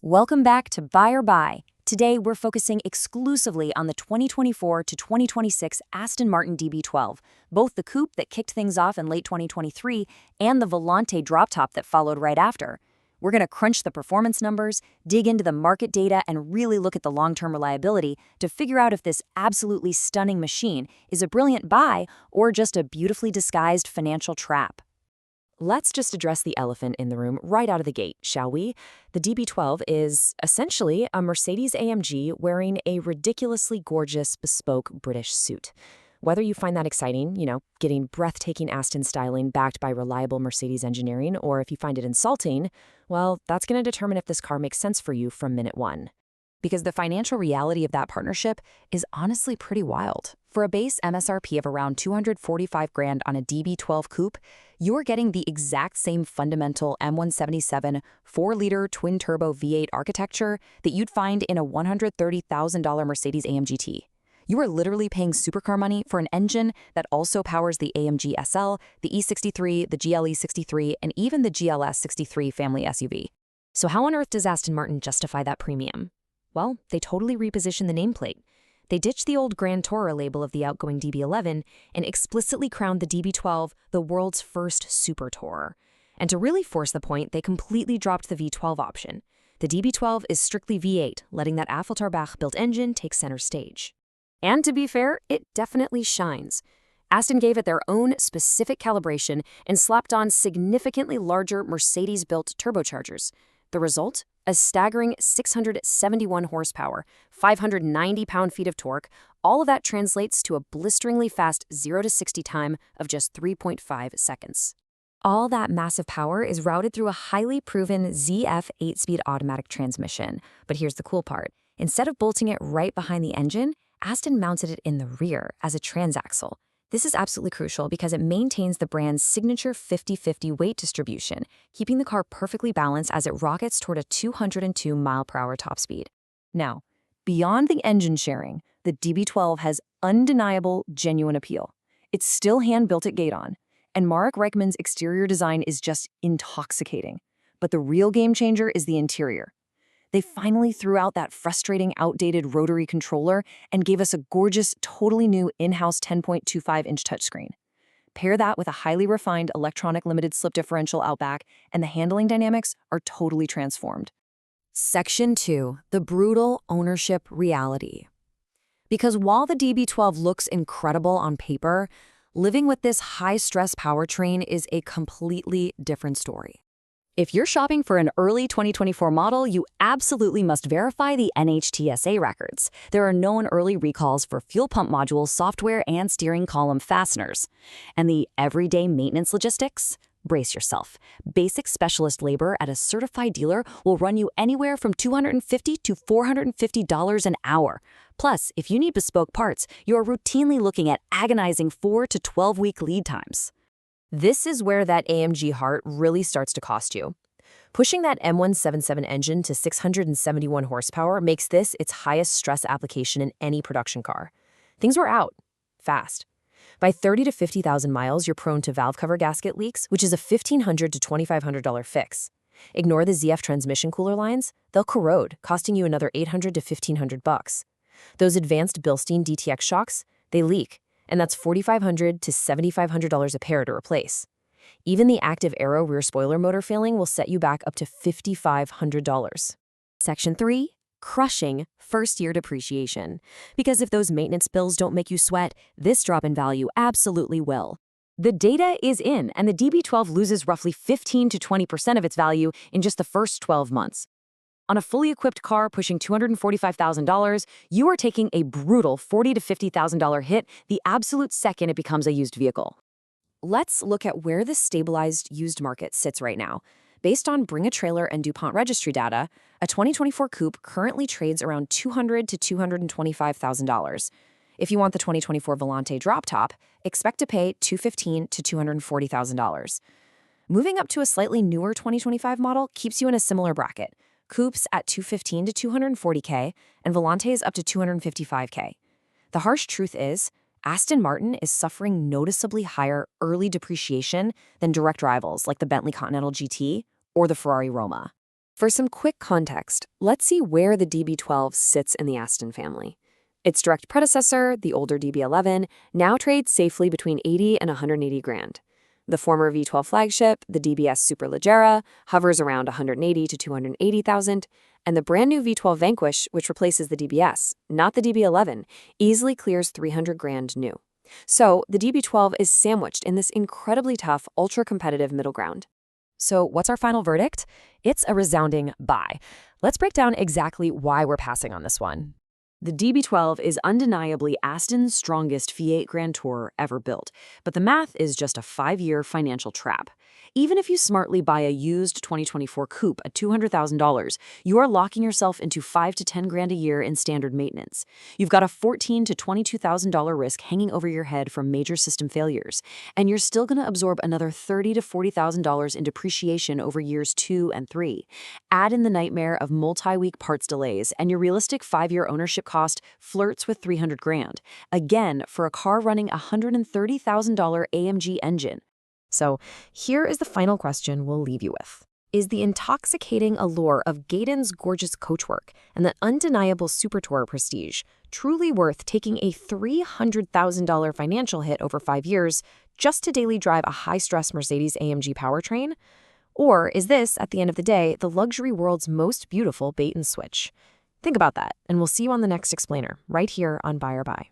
Welcome back to Buy or Buy. Today, we're focusing exclusively on the 2024 to 2026 Aston Martin DB12, both the coupe that kicked things off in late 2023 and the Volante drop top that followed right after. We're going to crunch the performance numbers, dig into the market data, and really look at the long-term reliability to figure out if this absolutely stunning machine is a brilliant buy or just a beautifully disguised financial trap. Let's just address the elephant in the room right out of the gate, shall we? The DB12 is essentially a Mercedes-AMG wearing a ridiculously gorgeous, bespoke British suit. Whether you find that exciting, getting breathtaking Aston styling backed by reliable Mercedes engineering, or if you find it insulting, well, that's going to determine if this car makes sense for you from minute one. Because the financial reality of that partnership is honestly pretty wild. For a base MSRP of around $245,000 on a DB12 coupe, you're getting the exact same fundamental M177 4-liter twin-turbo V8 architecture that you'd find in a $130,000 Mercedes-AMG GT. You are literally paying supercar money for an engine that also powers the AMG SL, the E63, the GLE 63, and even the GLS 63 family SUV. So how on earth does Aston Martin justify that premium? Well, they totally repositioned the nameplate. They ditched the old Grand Tourer label of the outgoing DB11 and explicitly crowned the DB12 the world's first super tourer. And to really force the point, they completely dropped the V12 option. The DB12 is strictly V8, letting that Affalterbach-built engine take center stage. And to be fair, it definitely shines. Aston gave it their own specific calibration and slapped on significantly larger Mercedes-built turbochargers. The result? A staggering 671 horsepower, 590 pound-feet of torque. All of that translates to a blisteringly fast 0 to 60 time of just 3.5 seconds. All that massive power is routed through a highly proven ZF 8-speed automatic transmission. But here's the cool part. Instead of bolting it right behind the engine, Aston mounted it in the rear as a transaxle. This is absolutely crucial because it maintains the brand's signature 50-50 weight distribution, keeping the car perfectly balanced as it rockets toward a 202 mile-per-hour top speed. Now, beyond the engine sharing, the DB12 has undeniable, genuine appeal. It's still hand-built at Gaydon, and Marek Reichman's exterior design is just intoxicating. But the real game changer is the interior. They finally threw out that frustrating, outdated rotary controller and gave us a gorgeous, totally new in-house 10.25-inch touchscreen. Pair that with a highly refined electronic limited slip differential out back, and the handling dynamics are totally transformed. Section 2. The brutal ownership reality. Because while the DB12 looks incredible on paper, living with this high-stress powertrain is a completely different story. If you're shopping for an early 2024 model, you absolutely must verify the NHTSA records. There are known early recalls for fuel pump modules, software, and steering column fasteners. And the everyday maintenance logistics? Brace yourself. Basic specialist labor at a certified dealer will run you anywhere from $250 to $450 an hour. Plus, if you need bespoke parts, you're routinely looking at agonizing 4 to 12-week lead times. This is where that AMG heart really starts to cost you. Pushing that M177 engine to 671 horsepower makes this its highest stress application in any production car. Things were out fast. By 30 to 50,000 miles, you're prone to valve cover gasket leaks, which is a $1,500 to $2,500 fix. Ignore the ZF transmission cooler lines. They'll corrode, costing you another $800 to $1,500. Those advanced Bilstein DTX shocks, they leak. And that's $4,500 to $7,500 a pair to replace. Even the active aero rear spoiler motor failing will set you back up to $5,500. Section 3. Crushing first-year depreciation. Because if those maintenance bills don't make you sweat, this drop in value absolutely will. The data is in, and the DB12 loses roughly 15 to 20% of its value in just the first 12 months. On a fully equipped car pushing $245,000, you are taking a brutal $40,000 to $50,000 hit the absolute second it becomes a used vehicle. Let's look at where the stabilized used market sits right now. Based on Bring a Trailer and DuPont registry data, a 2024 coupe currently trades around $200,000 to $225,000. If you want the 2024 Volante drop top, expect to pay $215,000 to $240,000. Moving up to a slightly newer 2025 model keeps you in a similar bracket. Coupes at $215,000 to $240,000, and Volantes up to $255,000. The harsh truth is, Aston Martin is suffering noticeably higher early depreciation than direct rivals like the Bentley Continental GT or the Ferrari Roma. For some quick context, let's see where the DB12 sits in the Aston family. Its direct predecessor, the older DB11, now trades safely between 80 and 180 grand. The former V12 flagship, the DBS Superleggera, hovers around 180 to 280,000, and the brand new V12 Vanquish, which replaces the DBS, not the DB11, easily clears 300 grand new. So the DB12 is sandwiched in this incredibly tough, ultra-competitive middle ground. So what's our final verdict? It's a resounding buy. Let's break down exactly why we're passing on this one. The DB12 is undeniably Aston's strongest V8 Grand Tourer ever built, but the math is just a 5-year financial trap. Even if you smartly buy a used 2024 Coupe at $200,000, you are locking yourself into 5 to 10 grand a year in standard maintenance. You've got a $14,000 to $22,000 risk hanging over your head from major system failures, and you're still going to absorb another $30,000 to $40,000 in depreciation over years 2 and 3. Add in the nightmare of multi-week parts delays, and your realistic 5-year ownership cost flirts with 300 grand. Again, for a car running a $130,000 AMG engine. So here is the final question we'll leave you with. Is the intoxicating allure of Gaydon's gorgeous coachwork and the undeniable Super Tourer prestige truly worth taking a $300,000 financial hit over 5 years just to daily drive a high-stress Mercedes-AMG powertrain? Or is this, at the end of the day, the luxury world's most beautiful bait and switch? Think about that, and we'll see you on the next explainer, right here on Buy or Buy.